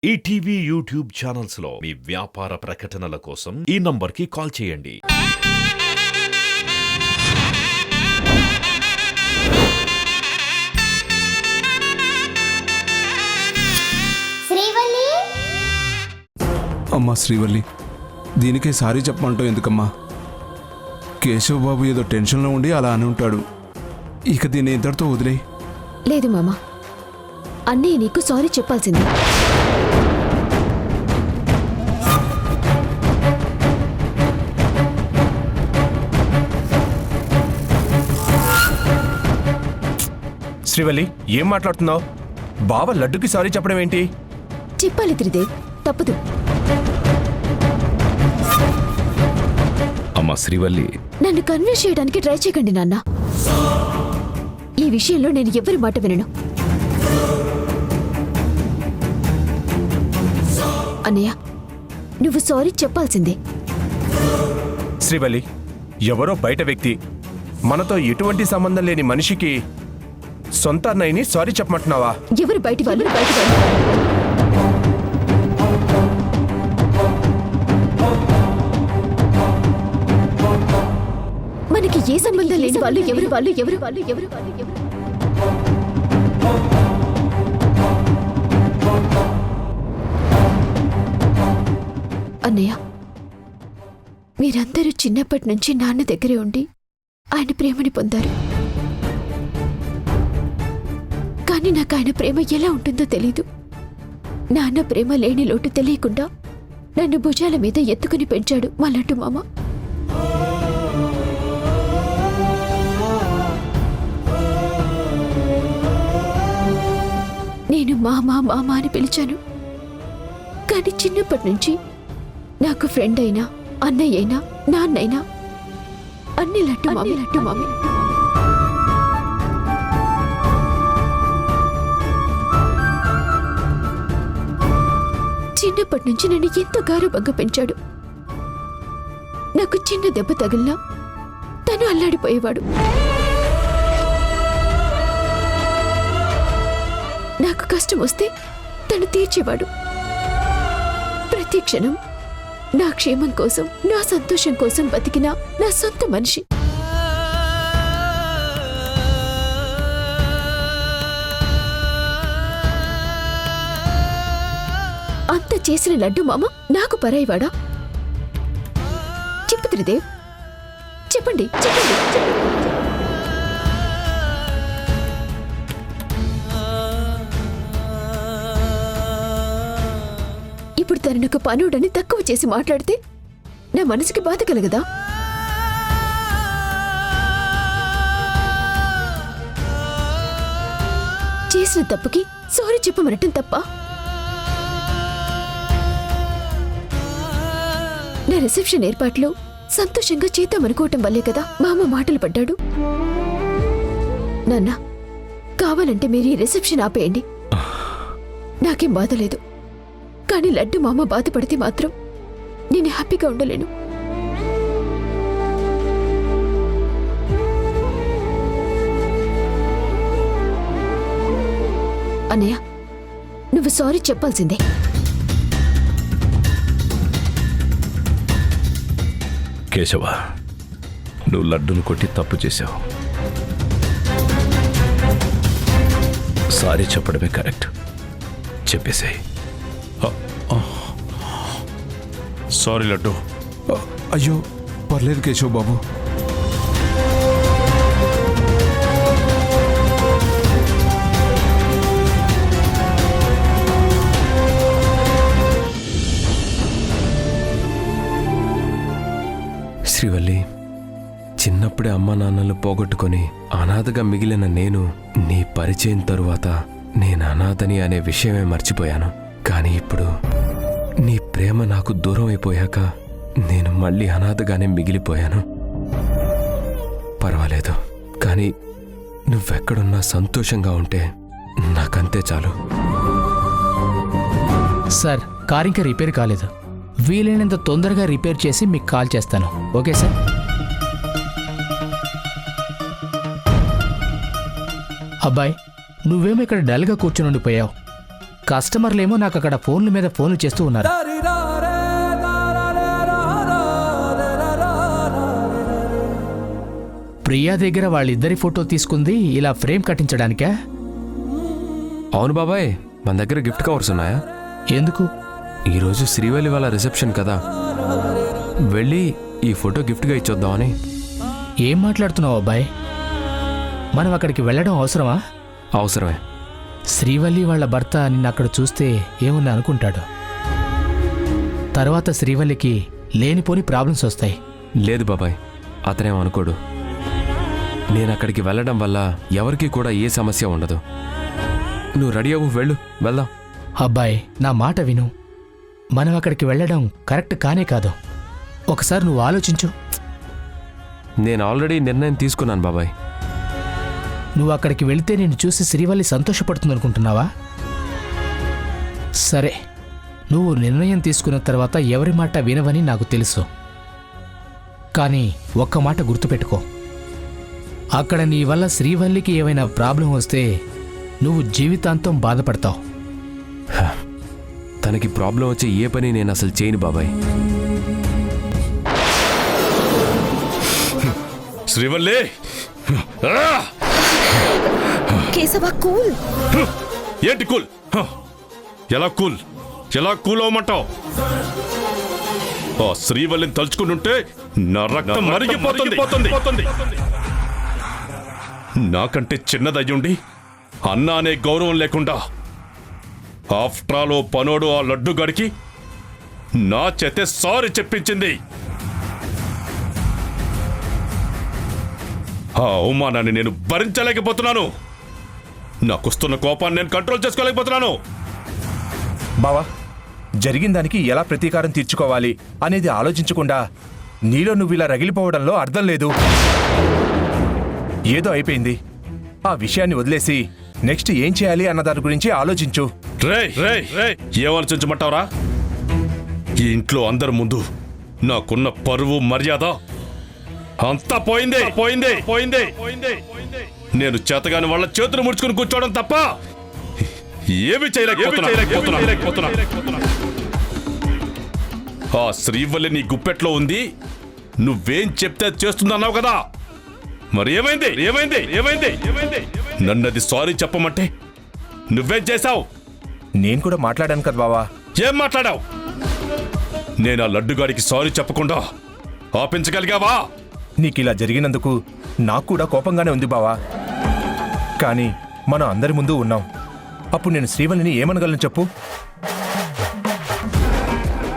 ETV YouTube channels లో మీ వ్యాపార ప్రకటనల కోసం ఈ నంబర్కి కాల్ చేయండి. శ్రీవల్లి, అమ్మా శ్రీవల్లి, దీనికే సారీ చెప్పమంటావు ఎందుకమ్మా? కేశవ్ బాబు ఏదో టెన్షన్లో ఉండి అలా అని ఉంటాడు. ఇక దీన్ని ఇద్దరితో వదిలే. లేదు మామ, అన్నయ్య నీకు సారీ చెప్పాల్సింది. శ్రీవల్లి, ఏం మాట్లాడుతున్నావు? బావ లడ్డుకి సారీ చెప్పడం ఏంటి? చెప్పాలి త్రిదేవ్, తప్పదు. అమ్మా శ్రీవల్లి, నన్ను కన్విన్స్ చేయడానికి ట్రై చేయకండి నాన్న. ఈ విషయంలో నేను ఎవరి మాట వినను. అన్నయ్య, నువ్వు సారీ చెప్పాల్సిందే. శ్రీవల్లి, ఎవరో బయట వ్యక్తి, మనతో ఎటువంటి సంబంధం లేని మనిషికి సొంత అన్నయ్యని సారీ చెప్పమంటున్నావా? ఎవరు బయటి వాళ్ళు? మనకి ఏ సంబంధం లేని వాళ్ళు ఎవరు? అన్నయ్య, మీరందరూ చిన్నప్పటి నుంచి నాన్న దగ్గరే ఉండి ఆయన ప్రేమని పొందారు. కానీ నాకు ఆయన ప్రేమ ఎలా ఉంటుందో తెలీదు. నాన్న ప్రేమ లేని లోటు తెలియకుండా నన్ను భుజాల మీద ఎత్తుకుని పెంచాడు మా లడ్డు మామ. నేను మామా మామా అని పిలిచాను. కానీ చిన్నప్పటి నుంచి నాకు ఫ్రెండ్ అయినా, అన్నయ్య అయినా, నాన్నైనా అన్ని లడ్డు మామి. చిన్నప్పటి నుంచి నన్ను ఎంతో గారవంగా పెంచాడు. నాకు చిన్న దెబ్బ తగిలినా తను అల్లాడిపోయేవాడు. నాకు కష్టం వస్తే తను తీర్చేవాడు. ప్రతి క్షణం నా క్షేమం కోసం, నా సంతోషం కోసం బతికిన నా సొంత మనిషి. అంత చేసిన లడ్డు మామ నాకు పరాయివాడా? చెప్పు త్రిదేవ్, చెప్పండి. ఇప్పుడు తను నాకు పనుడని తక్కువ చేసి మాట్లాడితే నా మనసుకి బాధ కలగదా? చేసిన తప్పుకి సారీ చెప్పమనటం తప్ప? నా రిసెప్షన్ ఏర్పాట్లు సంతోషంగా చేద్దామనుకోవటం వల్లే కదా మామ మాటలు పడ్డాడు. నాన్న, కావాలంటే మీరు ఈ రిసెప్షన్ ఆపేయండి, నాకేం బాధ లేదు. కానీ లడ్డు మామ బాధపడితే మాత్రం నేను హ్యాపీగా ఉండలేను. అన్నయ్య, నువ్వు సారీ చెప్పాల్సిందే. కేశవ, నువ్వు లడ్డును కొట్టి తప్పు చేశావు. సారీ చెప్పడమే కరెక్ట్. చెప్పేసాయి. సారీ లడ్డు. అయ్యో పర్లేదు కేశవ్ బాబు. శ్రీవల్లి, చిన్నప్పుడే అమ్మా నాన్నలు పోగొట్టుకొని అనాథగా మిగిలిన నేను నీ పరిచయం తరువాత నేను అనాథని అనే విషయమే మర్చిపోయాను. కానీ ఇప్పుడు నీ ప్రేమ నాకు దూరం అయిపోయాక నేను మళ్ళీ అనాథగానే మిగిలిపోయాను. పర్వాలేదు, కానీ నువ్వెక్కడున్నా సంతోషంగా ఉంటే నాకంతే చాలు. సార్, కార్ ఇంకా రిపేర్ కాలేదు. వీలైనంత తొందరగా రిపేర్ చేసి మీకు కాల్ చేస్తాను. Okay sir? అబ్బాయి, నువ్వేమో ఇక్కడ డల్గా కూర్చుని ఉండిపోయావు. కస్టమర్లేమో నాకు అక్కడ ఫోన్ల మీద ఫోన్లు చేస్తూ ఉన్నారు. ప్రియా దగ్గర వాళ్ళిద్దరి ఫోటో తీసుకుంది ఇలా ఫ్రేమ్ కట్టించడానికా? అవును బాబాయ్, మన దగ్గర గిఫ్ట్ కవర్స్ ఉన్నాయా? ఎందుకు? ఈరోజు శ్రీవల్లి వాళ్ళ రిసెప్షన్ కదా, వెళ్ళి ఈ ఫోటో గిఫ్ట్గా ఇచ్చొద్దామని. ఏం మాట్లాడుతున్నావు అబ్బాయి? మనం అక్కడికి వెళ్ళడం అవసరమా? అవసరమే. శ్రీవల్లి వాళ్ళ భర్త నిన్ను అక్కడ చూస్తే ఏమన్నా అనుకుంటాడు. తర్వాత శ్రీవల్లికి లేనిపోని ప్రాబ్లమ్స్ వస్తాయి. లేదు బాబాయ్, అతనేం అనుకోడు. నేను అక్కడికి వెళ్ళడం వల్ల ఎవరికీ కూడా ఏ సమస్య ఉండదు. నువ్వు రెడీ అవ్వు, వెళ్దాం. అబ్బాయి, నా మాట విను. మనం అక్కడికి వెళ్ళడం కరెక్ట్ కానే కాదు. ఒకసారి నువ్వు ఆలోచించు. నేను ఆల్రెడీ నిర్ణయం తీసుకున్నాను బాబాయ్. నువ్వు అక్కడికి వెళితే నేను చూసి శ్రీవల్లి సంతోషపడుతుందనుకుంటున్నావా? సరే, నువ్వు నిర్ణయం తీసుకున్న తర్వాత ఎవరి మాట వినవని నాకు తెలుసు. కానీ ఒక్క మాట గుర్తుపెట్టుకో, అక్కడ నీ వల్ల శ్రీవల్లికి ఏమైనా ప్రాబ్లం వస్తే నువ్వు జీవితాంతం బాధపడతావు. తనకి ప్రాబ్లం వచ్చే ఏ పని నేను అసలు చేయను బాబాయ్. శ్రీవల్లి, కేశవ కూల్. ఏంటి కూల్? ఎలా కూల్ అవ్వమంటావు? శ్రీవల్లిని తలుచుకుంటుంటే నా రక్తం మరిగిపోతుంది. నాకంటే చిన్నదయ్యుండి అన్న అనే గౌరవం లేకుండా ఆఫ్ట్రాలో పనోడు ఆ లడ్డు గడికి నా చేతే సారీ చెప్పించింది. ఆ అవమానాన్ని నేను భరించలేకపోతున్నాను. నాకొస్తున్న కోపాన్ని నేను కంట్రోల్ చేసుకోలేకపోతున్నాను. బావా, జరిగిన దానికి ఎలా ప్రతీకారం తీర్చుకోవాలి అనేది ఆలోచించకుండా నీలో నువ్వు ఇలా రగిలిపోవడంలో అర్థం లేదు. ఏదో అయిపోయింది, ఆ విషయాన్ని వదిలేసి నెక్స్ట్ ఏం చేయాలి అన్న దాని గురించి ఆలోచించు. ఏమాలోచించమంటావురా? ఈ ఇంట్లో అందరి ముందు నాకున్న పరువు మర్యాద అంతా పోయిందే. నేను చేతగాని వాళ్ళ చేతులు ముడుచుకుని కూర్చోవడం తప్ప ఏమి చేయలేకపోతున్నా. ఆ శ్రీవల్లి నీ గుప్పెట్లో ఉంది, నువ్వేం చెప్తే చేస్తుందన్నావు కదా, మరి ఏమైంది? నన్నది సారీ చెప్పమంటే నువ్వేం చేశావు? నేను కూడా మాట్లాడాను కదా బావా. ఏం మాట్లాడావు? నేను ఆ లడ్డుగాడికి సారీ చెప్పకుండా ఆపించగలిగావా? నీకిలా జరిగినందుకు నాకు కూడా కోపంగానే ఉంది బావా. కానీ మనం అందరి ముందు ఉన్నాం. అప్పుడు నేను శ్రీవల్లిని ఏమనగలను చెప్పు?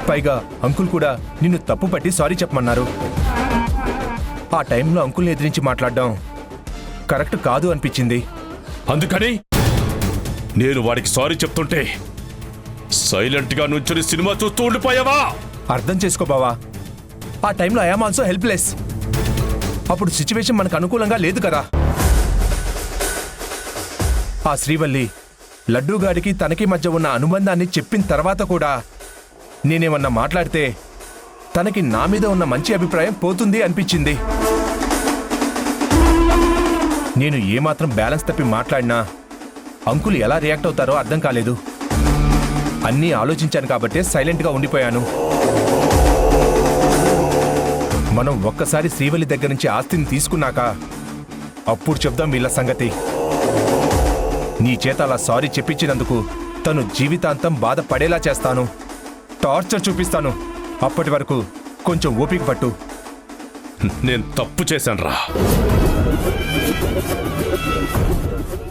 పైగా అంకుల్ కూడా నిన్ను తప్పు పట్టి సారీ చెప్పమన్నారు. ఆ టైంలో అంకుల్ని ఎదిరించి మాట్లాడడం కరెక్ట్ కాదు అనిపించింది. అందుకని నేను వాడికి సారీ చెప్తుంటే సైలెంట్గా నుంచుని సినిమా చూస్తూ ఉండిపోయావా? అర్థం చేసుకో బావా, ఆ టైంలో ఐఆమ్ ఆల్సో హెల్ప్లెస్. అప్పుడు సిచ్యువేషన్ మనకు అనుకూలంగా లేదు కదా. ఆ శ్రీవల్లి లడ్డూగాడికి తనకి మధ్య ఉన్న అనుబంధాన్ని చెప్పిన తర్వాత కూడా నేనేమన్నా మాట్లాడితే తనకి నా మీద ఉన్న మంచి అభిప్రాయం పోతుంది అనిపించింది. నేను ఏమాత్రం బ్యాలెన్స్ తప్పి మాట్లాడినా అంకుల్ ఎలా రియాక్ట్ అవుతారో అర్థం కాలేదు. అన్నీ ఆలోచించాను కాబట్టే సైలెంట్గా ఉండిపోయాను. మనం ఒక్కసారి శ్రీవల్లి దగ్గర నుంచి ఆస్తిని తీసుకున్నాక అప్పుడు చెప్దాం వీళ్ళ సంగతి. నీ చేత అలా సారీ చెప్పించినందుకు తను జీవితాంతం బాధపడేలా చేస్తాను, టార్చర్ చూపిస్తాను. అప్పటి వరకు కొంచెం ఓపిక పట్టు. నేను తప్పు చేశానురా.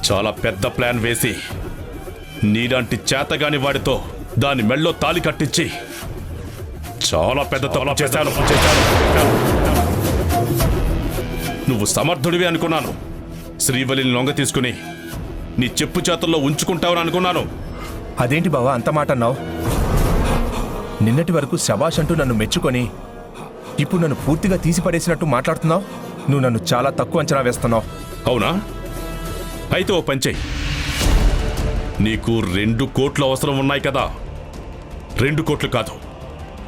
చాలా పెద్ద ప్లాన్ వేసి నీలాంటి చేతగాని వాడితో దాని మెళ్ళో తాలి కట్టించి చాలా పెద్ద తప్పు చేశాను. నువ్వు సమర్థుడివి అనుకున్నాను. శ్రీవల్లిని లొంగ తీసుకుని నీ చెప్పు చేతుల్లో ఉంచుకుంటావని అనుకున్నాను. అదేంటి బావా అంత మాట అన్నావు? నిన్నటి వరకు శబాష్ అంటూ నన్ను మెచ్చుకొని ఇప్పుడు నన్ను పూర్తిగా తీసిపడేసినట్టు మాట్లాడుతున్నావు. నువ్వు నన్ను చాలా తక్కువ అంచనా వేస్తున్నావు. అవునా? అయితే ఓ పని చెయ్యి. నీకు 2 కోట్లు అవసరం ఉన్నాయి కదా. 2 కోట్లు కాదు,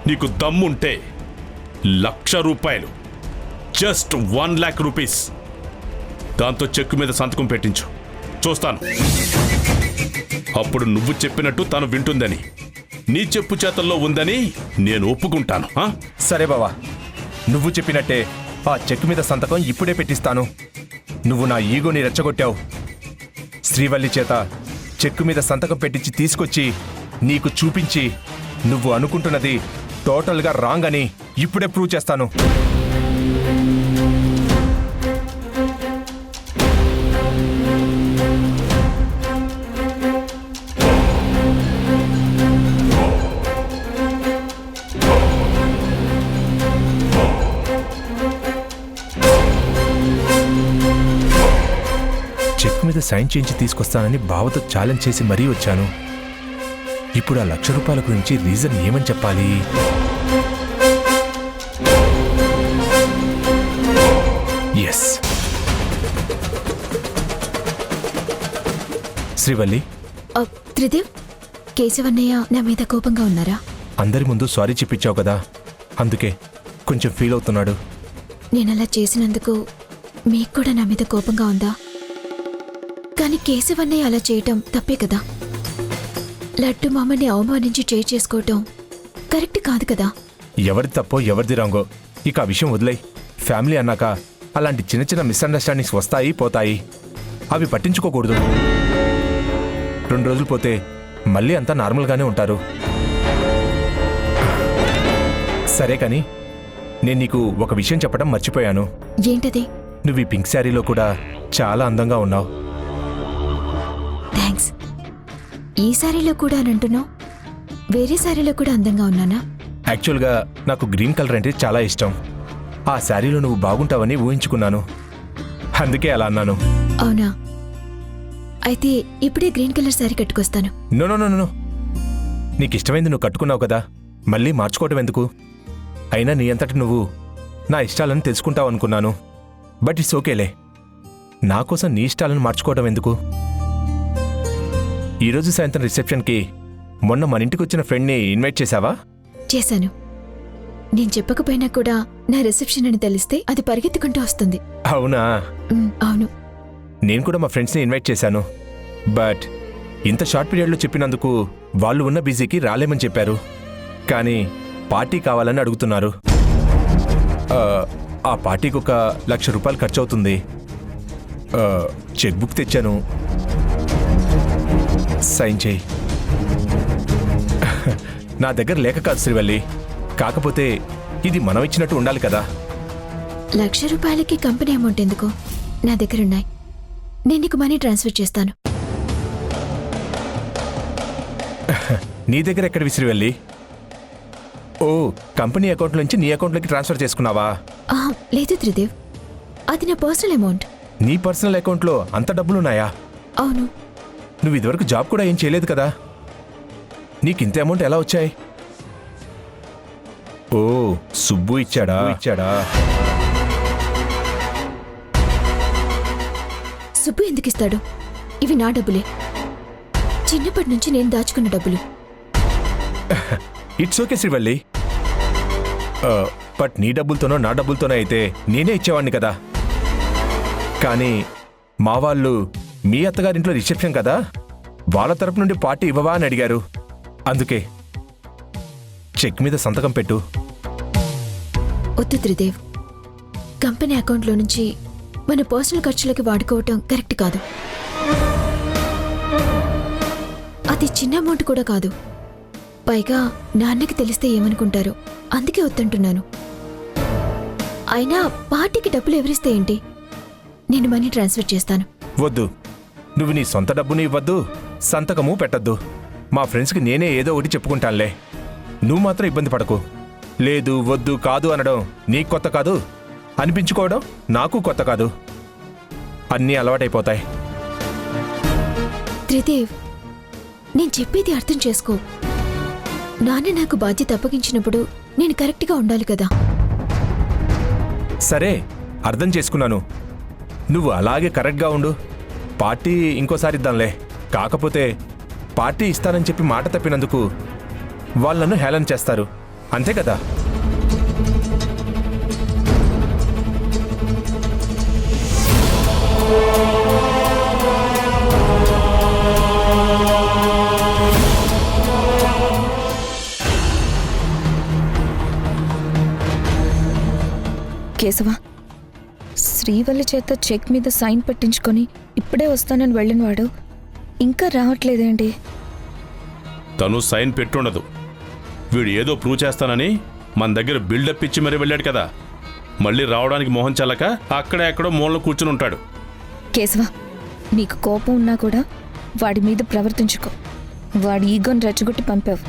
నీకు దమ్ముంటే 1,00,000 రూపాయలు, జస్ట్ 1,00,000 రూపీస్, దాంతో చెక్కు మీద సంతకం పెట్టించు. చూస్తాను. అప్పుడు నువ్వు చెప్పినట్టు తను వింటుందని, నీ చెప్పు చేతల్లో ఉందని నేను ఒప్పుకుంటాను. సరే బావా, నువ్వు చెప్పినట్టే ఆ చెక్ మీద సంతకం ఇప్పుడే పెట్టిస్తాను. నువ్వు నా ఈగోని రెచ్చగొట్టావు. శ్రీవల్లి చేత చెక్కు మీద సంతకం పెట్టించి తీసుకొచ్చి నీకు చూపించి నువ్వు అనుకుంటున్నది టోటల్గా రాంగ్ అని ఇప్పుడే ప్రూవ్ చేస్తాను. చెక్ మీద సైన్ చేయించి తీసుకొస్తానని బావతో ఛాలెంజ్ చేసి మరీ వచ్చాను. ఇప్పుడు ఆ ₹1,00,000 గురించి రీజన్ ఏమని చెప్పాలి? ఎస్, శ్రీవల్లి, త్రిదేవ్, కేశవన్నయ్య నా మీద కోపంగా ఉన్నారా? అందరి ముందు సారీ చెప్పించావు కదా, అందుకే కొంచెం ఫీల్ అవుతున్నాడు. నేనలా చేసినందుకు మీకు కూడా నా మీద కోపంగా ఉందా? కానీ కేశవన్నయ్య అలా చేయటం తప్పే కదా. లడ్డు మామని అవమానించి చేసుకోవటం కరెక్ట్ కాదు కదా. ఎవరి తప్పో ఎవరిది రాంగో ఇక ఆ విషయం వదిలేయ్. ఫ్యామిలీ అన్నాక అలాంటి చిన్న చిన్న మిస్అండర్స్టాండింగ్స్ వస్తాయి పోతాయి, అవి పట్టించుకోకూడదు. 2 రోజులు పోతే మళ్ళీ అంతా నార్మల్గానే ఉంటారు. సరే కానీ నేను నీకు ఒక విషయం చెప్పడం మర్చిపోయాను. ఏంటది? నువ్వు ఈ పింక్ శారీలో కూడా చాలా అందంగా ఉన్నావు. థ్యాంక్స్. ఈ శారీలో కూడా అని అంటున్నావు, వేరే శారీలో కూడా అందంగా ఉన్నానా? యాక్చువల్గా నాకు గ్రీన్ కలర్ అంటే చాలా ఇష్టం. ఆ శారీలో నువ్వు బాగుంటావని ఊహించుకున్నాను, అందుకే అలా అన్నాను. అవునా? అయితే ఇప్పుడే గ్రీన్ కలర్ శారీ కట్టుకొస్తాను. నో నో నో నో, నీకు ఇష్టమైంది నువ్వు కట్టుకున్నావు కదా, మళ్ళీ మార్చుకోవటం ఎందుకు? అయినా నీ అంతటి నువ్వు నా ఇష్టాలను తెలుసుకుంటావు అనుకున్నాను. బట్ ఇట్స్ ఓకేలే, నా కోసం నీ ఇష్టాలను మార్చుకోవడం ఎందుకు? ఈరోజు సాయంత్రం రిసెప్షన్కి మొన్న మన ఇంటికి వచ్చిన ఫ్రెండ్ని ఇన్వైట్ చేశావా? చేశాను. నేను చెప్పకపోయినా కూడా నా రిసెప్షన్ అని తెలిస్తే అది పరిగెత్తుకుంటూ వస్తుంది. అవునా? అవును. నేను కూడా మా ఫ్రెండ్స్ని ఇన్వైట్ చేశాను. బట్ ఇంత షార్ట్ పీరియడ్లో చెప్పినందుకు వాళ్ళు ఉన్న బిజీకి రాలేమని చెప్పారు. కానీ పార్టీ కావాలని అడుగుతున్నారు. ఆ పార్టీకి ఒక ₹1,00,000 ఖర్చు అవుతుంది. చెక్ బుక్ తెచ్చాను, సైన్ చేయి. నా దగ్గర లేక కాదు శ్రీవల్లి, కాకపోతే ఇది మనం ఇచ్చినట్టు ఉండాలి కదా. ₹1,00,000కి కంపెనీ అమౌంట్ ఎందుకు? నా దగ్గరున్నాయి, నేను నీకు మనీ ట్రాన్స్ఫర్ చేస్తాను. నీ దగ్గర ఎక్కడివి శ్రీవల్లి? ఓ, కంపెనీ అకౌంట్ నుంచి నీ అకౌంట్లోకి ట్రాన్స్ఫర్ చేసుకున్నావా? లేదు త్రిదేవ్, అది నా పర్సనల్ అమౌంట్. నీ పర్సనల్ అకౌంట్లో అంత డబ్బులున్నాయా? అవును. నువ్వు ఇదివరకు జాబ్ కూడా ఏం చేయలేదు కదా, నీకు ఇంత అమౌంట్ ఎలా వచ్చాయి? ఓ, సుబ్బు ఇచ్చాడా? సుబ్బు ఎందుకు ఇస్తాడు? ఇవి నా డబ్బులే, చిన్నప్పటి నుంచి నేను దాచుకున్న డబ్బులు. ఇట్స్ ఓకే శ్రీవల్లి, బట్ నీ డబ్బులతోనో నా డబ్బులతోనో అయితే నేనే ఇచ్చేవాడిని కదా. కానీ మా వాళ్ళు మీ అత్తగారింట్లో రిసెప్షన్ కదా, వాళ్ళ తరపు నుండి పార్టీ ఇవ్వవా అని అడిగారు. అందుకే చెక్ మీద సంతకం పెట్టు. వద్దు త్రిదేవ్, కంపెనీ అకౌంట్లో నుంచి మన పర్సనల్ ఖర్చులకి వాడుకోవటం కరెక్ట్ కాదు. అది చిన్న అమౌంట్ కూడా కాదు. పైగా నాన్నకి తెలిస్తే ఏమనుకుంటారో, అందుకే వద్దంటున్నాను. అయినా పార్టీకి డబ్బులు ఎవరిస్తే ఏంటి? నేను మనీ ట్రాన్స్ఫర్ చేస్తాను. వద్దు, నువ్వు నీ సొంత డబ్బుని ఇవ్వద్దు, సంతకము పెట్టద్దు. మా ఫ్రెండ్స్కి నేనే ఏదో ఒకటి చెప్పుకుంటానులే, నువ్వు మాత్రం ఇబ్బంది పడకు. లేదు వద్దు కాదు అనడం నీకు కొత్త కాదు, అనిపించుకోవడం నాకు కొత్త కాదు. అన్నీ అలవాటైపోతాయి. త్రిదేవ్, నేను చెప్పేది అర్థం చేసుకో. నాన్న నాకు బాధ్యత అప్పగించినప్పుడు నేను కరెక్ట్గా ఉండాలి కదా. సరే, అర్థం చేసుకున్నాను. నువ్వు అలాగే కరెక్ట్గా ఉండు. పార్టీ ఇంకోసారి ఇద్దాంలే. కాకపోతే పార్టీ ఇస్తానని చెప్పి మాట తప్పినందుకు వాళ్ళు నన్ను హేళన చేస్తారు, అంతే కదా. కేశవ, శ్రీవల్లి చేత చెక్ మీద సైన్ పెట్టించుకొని ఇప్పుడే వస్తానని వెళ్ళినవాడు ఇంకా రావట్లేదేంటి? తను సైన్ పెట్టుండదు. వీడు ఏదో ప్రూవ్ చేస్తానని మన దగ్గర బిల్డప్ ఇచ్చి మరీ వెళ్ళాడు కదా. మళ్ళీ రావడానికి మొహం చల్లక అక్కడే ఎక్కడో మూలలో కూర్చుని ఉంటాడు. కేశవ, నీకు కోపం ఉన్నా కూడా వాడి మీద ప్రవర్తించుకో. వాడి ఈగోని రెచ్చగొట్టి పంపావు.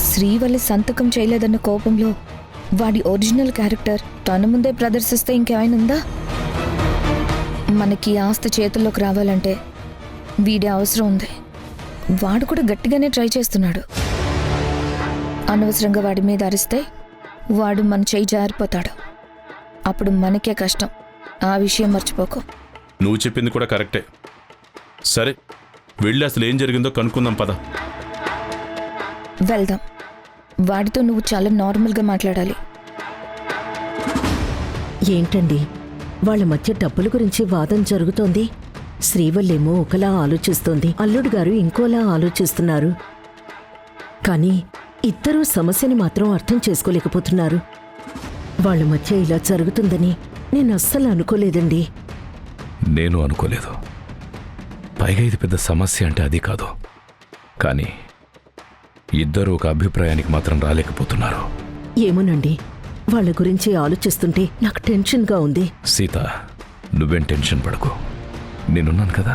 శ్రీవల్లి సంతకం చేయలేదన్న కోపంలో వాడి ఒరిజినల్ క్యారెక్టర్ తన ముందే ప్రదర్శిస్తే ఇంకేమైనా ఉందా? మనకి ఆస్తి చేతుల్లోకి రావాలంటే వీడి అవసరం ఉంది. వాడు కూడా గట్టిగానే ట్రై చేస్తున్నాడు. అనవసరంగా వాడి మీద అరిస్తే వాడు మన చేయి జారిపోతాడు. అప్పుడు మనకే కష్టం. ఆ విషయం మర్చిపోకు. నువ్వు చెప్పింది కూడా కరెక్టే. సరే, వెళ్ళి అసలు ఏం జరిగిందో కనుక్కుందాం పద. వెళ్దాం. వాడితో నువ్వు చాలా నార్మల్గా మాట్లాడాలి. ఏంటండి వాళ్ళ మధ్య డబ్బుల గురించి వాదన జరుగుతోంది. శ్రీవల్లేమో ఒకలా ఆలోచిస్తోంది, అల్లుడు గారు ఇంకోలా ఆలోచిస్తున్నారు. కానీ ఇద్దరూ సమస్యని మాత్రం అర్థం చేసుకోలేకపోతున్నారు. వాళ్ళ మధ్య ఇలా జరుగుతుందని నేను అస్సలు అనుకోలేదండి. నేను అనుకోలేదు. పైగా ఇది పెద్ద సమస్య అంటే అది కాదు. కానీ ఇద్దరు ఒక అభిప్రాయానికి మాత్రం రాలేకపోతున్నారు. ఏమోనండి, వాళ్ళ గురించి ఆలోచిస్తుంటే నాకు టెన్షన్గా ఉంది. సీత, నువ్వేం టెన్షన్ పడకు. నేనున్నాను కదా,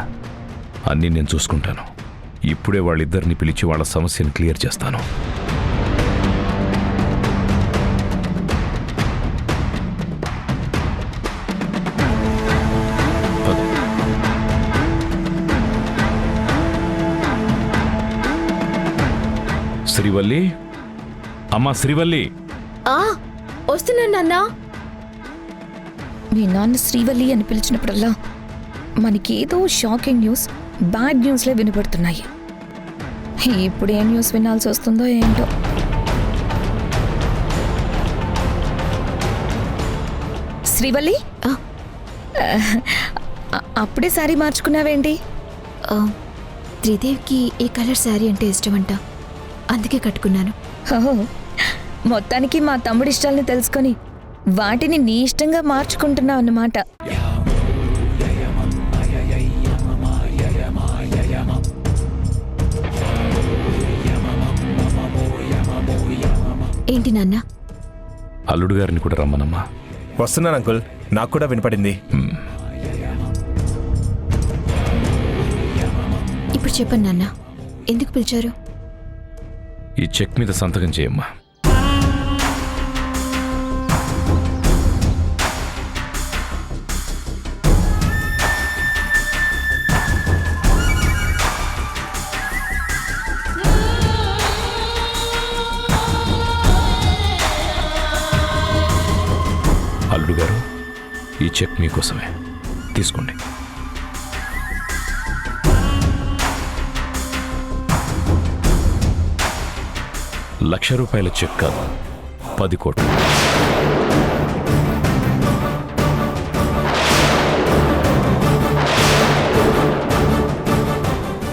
అన్నీ నేను చూసుకుంటాను. ఇప్పుడే వాళ్ళిద్దరిని పిలిచి వాళ్ళ సమస్యను క్లియర్ చేస్తాను. శ్రీవల్లి, అమ్మా శ్రీవల్లి. వస్తున్నాను నాన్నా. మీ నాన్న శ్రీవల్లి అని పిలిచినప్పుడల్లా మనకేదో షాకింగ్ న్యూస్, బ్యాడ్ న్యూస్లే వినపడుతున్నాయి. ఇప్పుడు ఏ న్యూస్ వినాల్సి వస్తుందో ఏంటో. శ్రీవల్లి, అప్పుడే శారీ మార్చుకున్నావేంటి? త్రిదేవ్కి ఈ కలర్ శారీ అంటే ఇష్టమంట, అందుకే కట్టుకున్నాను. ఓహో, మొత్తానికి మా తమ్ముడి ఇష్టాలని తెలుసుకొని వాటిని నీ ఇష్టంగా మార్చుకుంటున్నావు అన్నమాట. ఏంటి నాన్న? అల్లుడు గారిని కూడా రమ్మనమ్మా. వస్తున్నాను అంకుల్, నాకు కూడా వినపడింది. ఇప్పుడు చెప్పండి నాన్న, ఎందుకు పిలిచారు? ఈ చెక్ మీద సంతకం చేయమ్మా. అల్లుడు గారు, ఈ చెక్ మీకోసమే, తీసుకోండి. ₹1,00,000 చెక్ కాదు, 10 కోట్లు.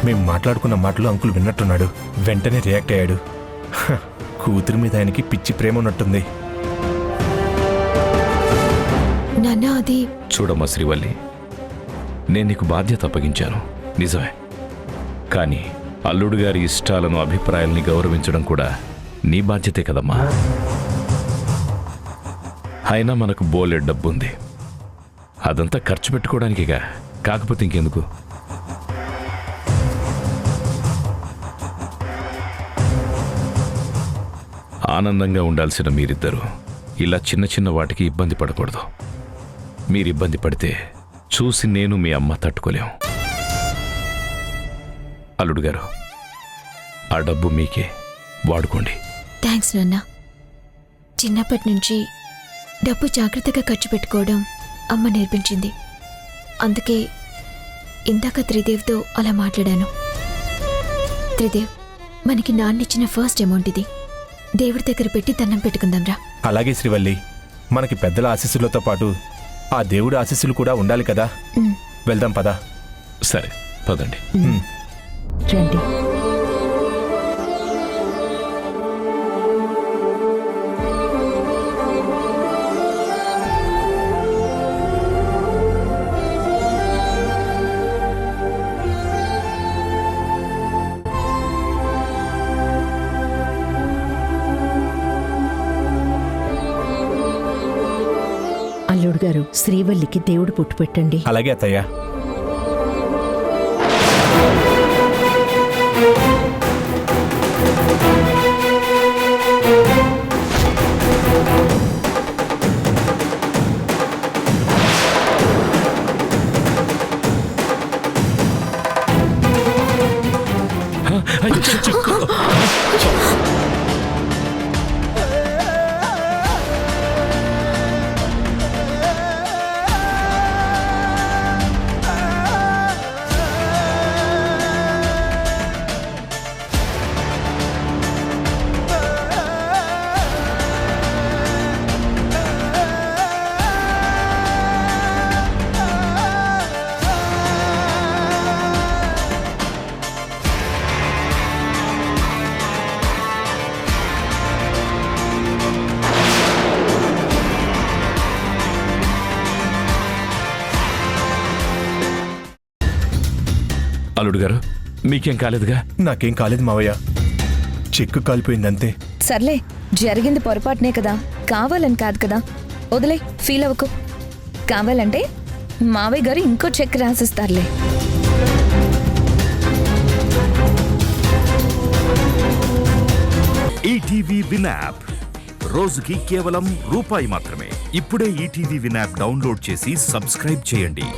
మేము మాట్లాడుకున్న మాటలు అంకుల్ విన్నట్టున్నాడు. వెంటనే రియాక్ట్ అయ్యాడు. కూతురి మీద ఆయనకి పిచ్చి ప్రేమ ఉన్నట్టుంది. నాన్న, అది చూడమ్మా శ్రీవల్లి, నేను నీకు బాధ్యత అప్పగించాను నిజమే. కానీ అల్లుడు గారి ఇష్టాలను, అభిప్రాయాల్ని గౌరవించడం కూడా నీ బాధ్యతే కదమ్మా. అయినా మనకు బోలెడ్ డబ్బుంది, అదంతా ఖర్చు పెట్టుకోవడానికిగా, కాకపోతే ఇంకెందుకు. ఆనందంగా ఉండాల్సిన మీరిద్దరూ ఇలా చిన్న చిన్న వాటికి ఇబ్బంది పడకూడదు. మీరు ఇబ్బంది పడితే చూసి నేను మీ అమ్మ తట్టుకోలేం. అల్లుడు గారు, ఆ డబ్బు మీకే, వాడుకోండి. థ్యాంక్స్ నాన్న. చిన్నప్పటి నుంచి డబ్బు జాగ్రత్తగా ఖర్చు పెట్టుకోవడం అమ్మ నేర్పించింది. అందుకే ఇందాక త్రిదేవ్తో అలా మాట్లాడాను. త్రిదేవ్, మనకి నాన్నిచ్చిన ఫస్ట్ అమౌంట్ ఇది. దేవుడి దగ్గర పెట్టి దండం పెట్టుకుందాంరా. అలాగే శ్రీవల్లి, మనకి పెద్దల ఆశీస్సులతో పాటు ఆ దేవుడి ఆశీస్సులు కూడా ఉండాలి కదా. వెళ్దాం పదా. సరే పదండి. రండి. అల్లుడు గారు శ్రీవల్లికి దేవుడు పుట్టు పెట్టండి. అలాగే అత్తయ్య. అల్లుడు గారు మీకేం కాలేదుగా? నాకేం కాలేదు మావయ్య, చెక్కు కాలిపోయిందంతే. సర్లే, జరిగింది పొరపాటునే కదా, కావాలని కాదు కదా. వదిలే, ఫీల్ అవ్వకు. కావాలంటే మావయ్య గారు ఇంకో చెక్ రాసిస్తారులే. ఈటీవీ విన్ యాప్ రోజుకి కేవలం రూపాయి మాత్రమే. ఇప్పుడే ఈటీవీ విన్ యాప్ డౌన్లోడ్ చేసి సబ్స్క్రైబ్ చేయండి.